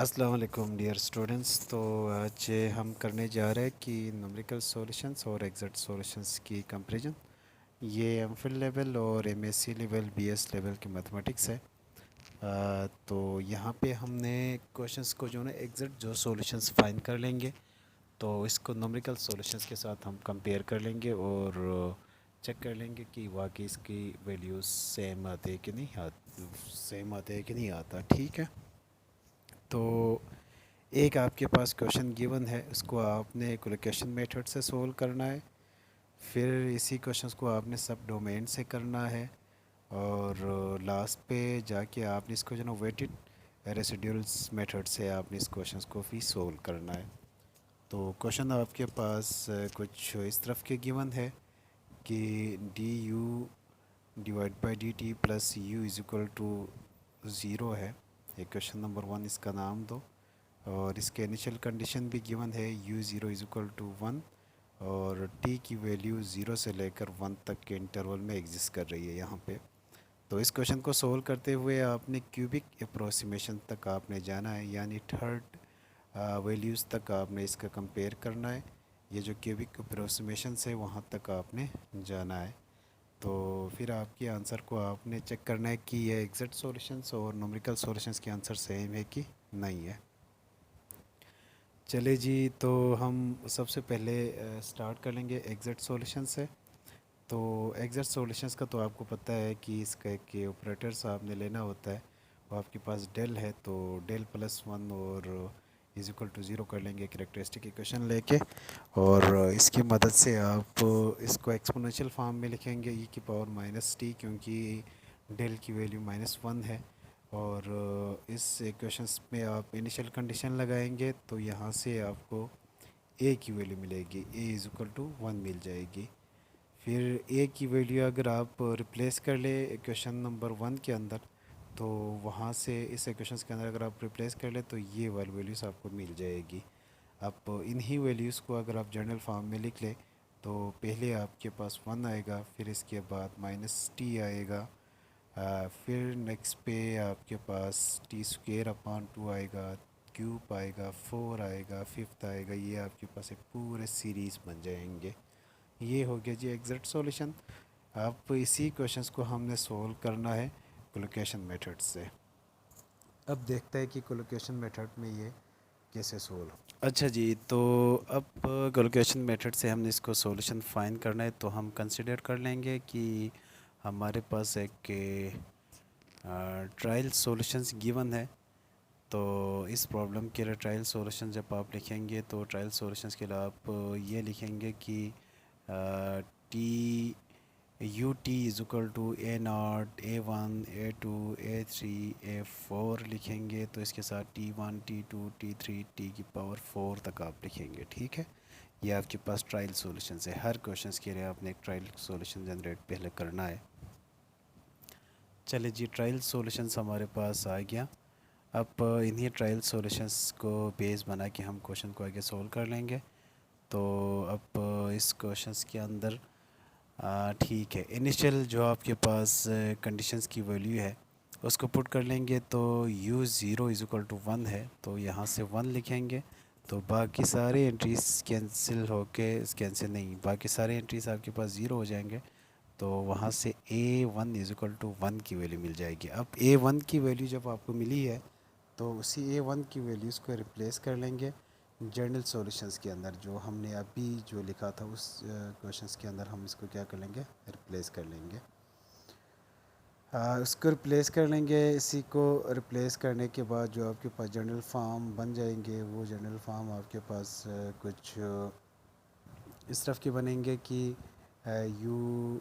अस्सलाम वालेकुम dear students. तो आज हम करने जा रहे हैं कि न्यूमेरिकल सॉल्यूशंस और एग्जैक्ट सॉल्यूशंस की कंपैरिजन। ये एमफिल लेवल और एमएससी लेवल बीएस लेवल की मैथमेटिक्स है। तो यहाँ पे हमने क्वेश्चंस को जो है एग्जैक्ट जो सॉल्यूशंस फाइंड कर लेंगे, तो इसको न्यूमेरिकल सॉल्यूशंस के साथ हम कंपेयर कर लेंगे और चेक कर लेंगे कि वाकई इसकी वैल्यूज सेम आते हैं कि नहीं सेम आते हैं कि नहीं आता। ठीक है। तो एक आपके पास क्वेश्चन गिवन है, उसको आपने कोलोकेशन मेथड से सोल्व करना है। फिर इसी क्वेश्चंस को आपने सब डोमेन से करना है और लास्ट पे जाके आपने इसको जो ना वेटेड रेसिड्यूल्स मेथड से आपने इस क्वेश्चंस को भी सोल्व करना है। तो क्वेश्चन आपके पास कुछ इस तरफ के गिवन है कि d u divide by d t plus u is equal to zero है। ये क्वेश्चन नंबर 1, इसका नाम दो। और इसके इनिशियल कंडीशन भी गिवन है, u zero is equal to 1 और t की वैल्यू 0 से लेकर 1 तक के इंटरवल में एग्जिस्ट कर रही है यहाँ पे। तो इस क्वेश्चन को सोल्व करते हुए आपने क्यूबिक अप्रोक्सीमेशन तक आपने जाना है, यानी थर्ड वैल्यूज़ तक आपने इसका कंपेयर करना है। ये जो क्यूबिक अप्रोक्सीमेशन है वहाँ तक आपने जाना है। तो फिर आपके आंसर को आपने चेक करना है कि ये एग्जैक्ट सॉल्यूशंस और न्यूमेरिकल सॉल्यूशंस के आंसर सेम है कि नहीं है। चले जी, तो हम सबसे पहले स्टार्ट कर लेंगे एग्जैक्ट सॉल्यूशन से। तो एग्जैक्ट सॉल्यूशंस का तो आपको पता है कि इसका के ऑपरेटर्स आपने लेना होता है। वो आपके पास डेल है, तो डेल प्लस वन और इज इक्वल टू ज़ीरो कर लेंगे कैरेक्टरिस्टिक इक्वेशन लेके। और इसकी मदद से आप इसको एक्सपोनेंशियल फॉर्म में लिखेंगे ई की पावर माइनस टी, क्योंकि डेल की वैल्यू माइनस वन है। और इस इक्वेशंस में आप इनिशियल कंडीशन लगाएंगे तो यहाँ से आपको ए की वैल्यू मिलेगी, A is equal to one मिल जाएगी। फिर ए की वैल्यू अगर आप रिप्लेस कर ले इक्वेशन नंबर 1 के अंदर, तो वहाँ से इस इक्वेशंस के अंदर अगर आप रिप्लेस कर ले तो ये वाली वैल्यूज़ आपको मिल जाएगी। आप इन्हीं वैल्यूज़ को अगर आप जनरल फॉर्म में लिख ले तो पहले आपके पास 1 आएगा, फिर इसके बाद माइनस टी आएगा, फिर नेक्स्ट पे आपके पास टी स्क्वेयर अपॉन टू आएगा, क्यूब आएगा, फोर आएगा, फिफ्थ आएगा। ये आपके पास एक पूरे सीरीज़ बन जाएंगे। ये हो गया जी एग्जैक्ट सॉल्यूशन। अब इसी क्वेश्चंस को हमने सोल्व करना है कोलोकेशन मेथड से। अब देखते हैं कि कोलोकेशन मेथड में ये कैसे सोल्व। अच्छा जी, तो अब कोलोकेशन मेथड से हमने इसको सॉल्यूशन फाइंड करना है, तो हम कंसिडर कर लेंगे कि हमारे पास एक ट्रायल सॉल्यूशंस गिवन है। तो इस प्रॉब्लम के लिए ट्रायल सॉल्यूशन जब आप लिखेंगे तो ट्रायल सॉल्यूशंस के लिए आप ये लिखेंगे कि t u t is equal to a naught a one a two a three a four लिखेंगे। तो इसके साथ t one t two t three t की पावर फोर तक आप लिखेंगे। ठीक है। ये आपके पास ट्रायल सॉल्यूशन है। हर क्वेश्चन के लिए आपने एक ट्रायल सॉल्यूशन जनरेट पहले करना है। चलिए जी, ट्रायल सॉल्यूशंस हमारे पास आ गया। अब इन्हीं ट्रायल सॉल्यूशंस को बेस बना के हम क्वेश्चन को आगे सॉल्व कर लेंगे। तो अब इस क्वेश्चंस के अंदर ठीक है, इनिशियल जो आपके पास कंडीशंस की वैल्यू है उसको पुट कर लेंगे। तो u zero is equal to one है, तो यहाँ से वन लिखेंगे। तो बाकी सारे एंट्रीज कैंसिल होके कैंसिल नहीं, बाकी सारे एंट्रीज आपके पास ज़ीरो हो जाएंगे। तो वहाँ से A one is equal to one की वैल्यू मिल जाएगी। अब ए वन की वैल्यू जब आपको मिली है तो उसी ए वन की वैल्यूज़ को रिप्लेस कर लेंगे जनरल सॉल्यूशंस के अंदर। जो हमने अभी जो लिखा था उस क्वेश्चंस के अंदर हम इसको क्या कर लेंगे, रिप्लेस कर लेंगे। उसको रिप्लेस कर लेंगे। इसी को रिप्लेस करने के बाद जो आपके पास जनरल फॉर्म बन जाएंगे, वो जनरल फॉर्म आपके पास कुछ इस तरफ के बनेंगे कि u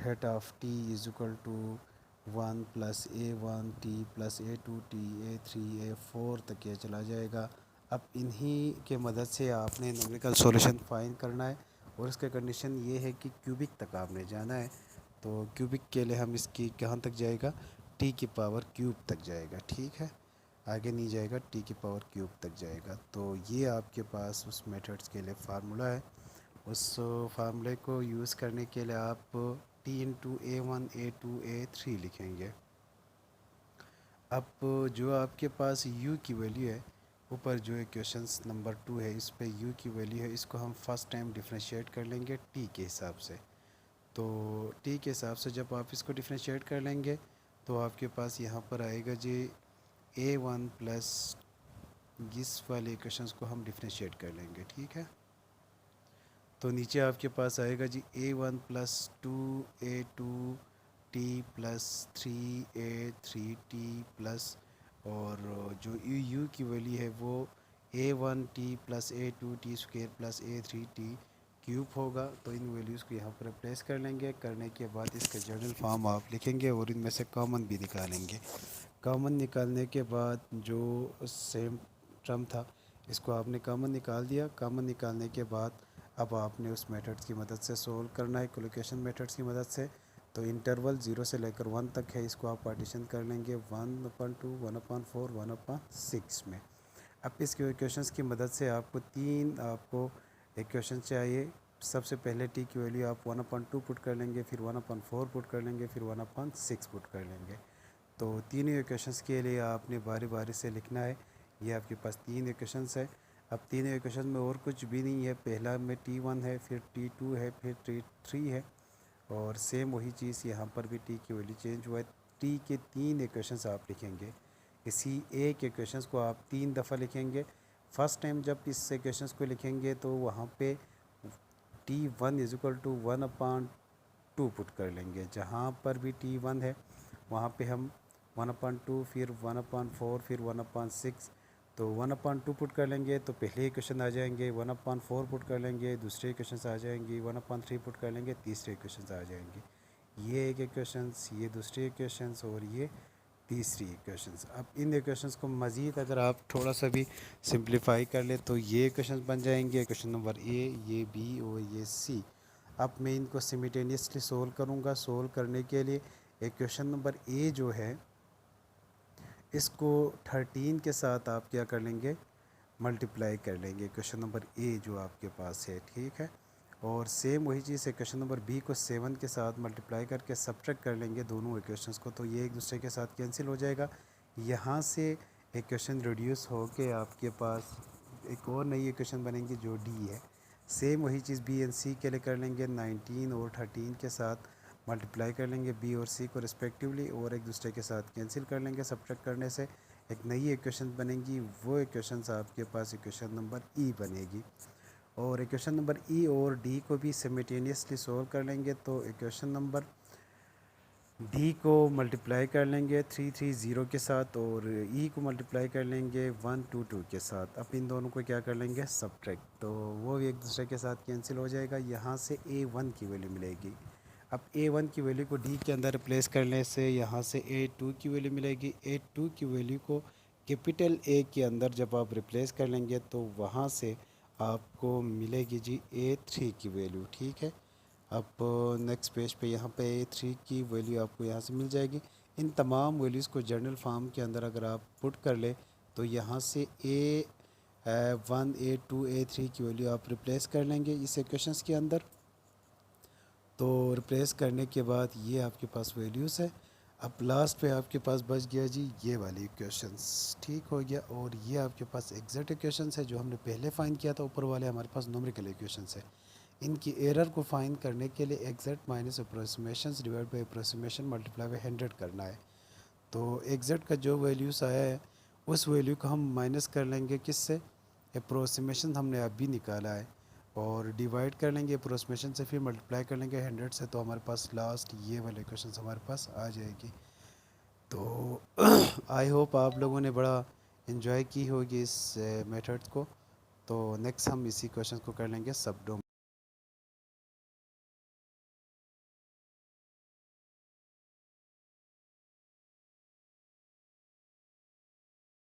hat of t is equal to one plus a one t plus a two t a three a four तक ये चला जाएगा। अब इन्हीं के मदद से आपने न्यूमेरिकल सॉल्यूशन फाइंड करना है। और इसका कंडीशन ये है कि क्यूबिक तक आपने जाना है। तो क्यूबिक के लिए हम इसकी कहाँ तक जाएगा, टी की पावर क्यूब तक जाएगा। ठीक है, आगे नहीं जाएगा, टी की पावर क्यूब तक जाएगा। तो ये आपके पास उस मेथड्स के लिए फार्मूला है। उस फार्मूले को यूज़ करने के लिए आप t into a one a two a three लिखेंगे। अब जो आपके पास u की वैल्यू है, ऊपर जो इक्वेशंस नंबर 2 है इस पे u की वैल्यू है, इसको हम फर्स्ट टाइम डिफरेंशिएट कर लेंगे t के हिसाब से। तो t के हिसाब से जब आप इसको डिफरेंशिएट कर लेंगे तो आपके पास यहाँ पर आएगा जी a1 प्लस इस वाले इक्वेशंस को हम डिफरेंशिएट कर लेंगे, ठीक है। तो नीचे आपके पास आएगा जी a1 plus 2a2 t plus 3a3t plus, और जो u की वैल्यू है वो a1t plus a2t square plus a3t cube होगा। तो इन वैल्यूज़ को यहाँ पर रिप्लेस कर लेंगे। करने के बाद इसका जनरल फॉर्म आप लिखेंगे और इनमें से कॉमन भी निकालेंगे। कॉमन निकालने के बाद जो सेम टर्म था इसको आपने कॉमन निकाल दिया। कॉमन निकालने के बाद अब आपने उस मेथड्स की मदद से सोल्व करना है, कोलोकेशन मेथड्स की मदद से। तो इंटरवल 0 से लेकर 1 तक है, इसको आप पार्टीशन कर लेंगे 1/2, 1/4, 1/6 में। अब इस इक्वेशंस की मदद से आपको आपको इक्वेशन चाहिए। सबसे पहले टी की वैल्यू आप 1/2 पुट कर लेंगे, फिर 1/4 पुट कर लेंगे, फिर 1/6 पुट कर लेंगे। तो तीनों इक्वेशंस के लिए आपने बारी बारी से लिखना है। ये आपके पास 3 इक्वेशंस है। अब तीनों इक्वेशन में और कुछ भी नहीं है। पहला में t1 है, फिर t2 है, फिर t3 है, और सेम वही चीज़ यहाँ पर भी t की वैल्यू चेंज हुआ है। t के 3 इक्वेशंस आप लिखेंगे। इसी एक इक्वेशंस को आप 3 दफ़ा लिखेंगे। फर्स्ट टाइम जब इस इक्वेशंस को लिखेंगे तो वहाँ पे t1 is equal to 1/2 put कर लेंगे। जहाँ पर भी t1 है वहाँ पे हम 1/2, फिर 1/4, फिर 1/6। तो 1/2 पुट कर लेंगे तो पहले इक्वेशन आ जाएंगे, 1/4 पुट कर लेंगे, दूसरे इक्वेशन आ जाएंगी, 1/3 पुट कर लेंगे, तीसरे इक्वेशन आ जाएंगे। ये एक इक्वेशंस, ये दूसरी इक्वेशंस, और ये तीसरी इक्वेशंस। अब इन इक्वेशंस को मज़ीद अगर आप थोड़ा सा भी सिंप्लीफाई कर ले तो ये इक्वेशंस बन जाएंगे, इक्वेशन नंबर ए, ये बी और ये सी। अब मैं इनको सिमिटेनियसली सोल्व करूँगा। सोल्व करने के लिए इक्वेशन नंबर ए जो है इसको 13 के साथ आप क्या कर लेंगे, मल्टीप्लाई कर लेंगे, क्वेश्चन नंबर ए जो आपके पास है, ठीक है। और सेम वही चीज़ है, क्वेश्चन नंबर बी को 7 के साथ मल्टीप्लाई करके सब्ट्रैक्ट कर लेंगे दोनों इक्वेशंस को। तो ये एक दूसरे के साथ कैंसिल हो जाएगा। यहाँ से इक्वेशन रिड्यूस हो के आपके पास एक और नई इक्वेशन बनेगी जो डी है। सेम वही चीज़ बी एंड सी के लिए कर लेंगे। 19 और 13 के साथ मल्टीप्लाई कर लेंगे बी और सी को रिस्पेक्टिवली, और एक दूसरे के साथ कैंसिल कर लेंगे सब्ट्रैक्ट करने से। एक नई इक्वेशन बनेगी, वो इक्वेशंस आपके पास इक्वेशन नंबर ई बनेगी। और इक्वेशन नंबर ई और डी को भी सिमिटेनियसली सोल्व कर लेंगे। तो इक्वेशन नंबर डी को मल्टीप्लाई कर लेंगे 330 के साथ, और ई को मल्टीप्लाई कर लेंगे 122 के साथ। अब इन दोनों को क्या कर लेंगे, सब्ट्रैक्ट, तो वो भी एक दूसरे के साथ कैंसिल हो जाएगा। यहाँ से a1 की वैल्यू मिलेगी। अब a1 की वैल्यू को d के अंदर रिप्लेस करने से यहाँ से a2 की वैल्यू मिलेगी। a2 की वैल्यू को कैपिटल A के अंदर जब आप रिप्लेस कर लेंगे तो वहाँ से आपको मिलेगी जी a3 की वैल्यू, ठीक है। अब नेक्स्ट पेज पे यहाँ पे a3 की वैल्यू आपको यहाँ से मिल जाएगी। इन तमाम वैल्यूज़ को जनरल फॉर्म के अंदर अगर आप पुट कर ले तो यहाँ से a1, a2, a3 की वैल्यू आप रिप्लेस कर लेंगे इस इक्वेशंस के अंदर। तो रिप्लेस करने के बाद ये आपके पास वैल्यूज़ है। अब लास्ट पे आपके पास बच गया जी ये वाली इक्वेशंस, ठीक हो गया। और ये आपके पास एग्जैक्ट इक्वेशंस है जो हमने पहले फाइंड किया था। ऊपर वाले हमारे पास न्यूमेरिकल इक्वेशंस है। इनकी एरर को फाइंड करने के लिए exact minus approximation divide by approximation multiply by 100 करना है। तो एग्जैक्ट का जो वैल्यूज़ आया है उस वैल्यू को हम माइनस कर लेंगे किससे, अप्रोक्सीमेशन हमने अभी निकाला है, और डिवाइड कर लेंगे अप्रोक्सीमेशन से, फिर मल्टीप्लाई कर लेंगे 100 से। तो हमारे पास लास्ट ये वाले क्वेश्चन हमारे पास आ जाएगी। तो आई होप आप लोगों ने बड़ा इन्जॉय की होगी इस मेथड को। तो नेक्स्ट हम इसी क्वेश्चन को कर लेंगे सब डोमेन।